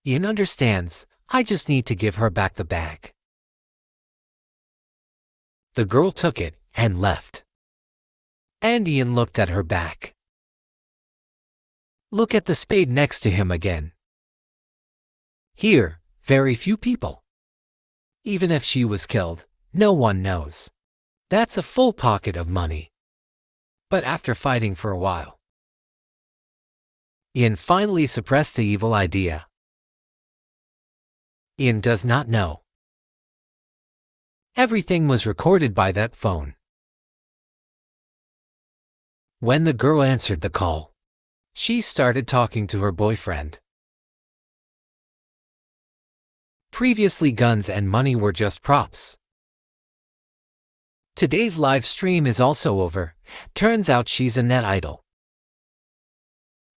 Ian understands. I just need to give her back the bag. The girl took it and left. And Ian looked at her back. Look at the spade next to him again. Here, very few people. Even if she was killed, no one knows. That's a full pocket of money. But after fighting for a while, Ian finally suppressed the evil idea. Ian does not know. Everything was recorded by that phone. When the girl answered the call, she started talking to her boyfriend. Previously, guns and money were just props. Today's live stream is also over. Turns out she's a net idol.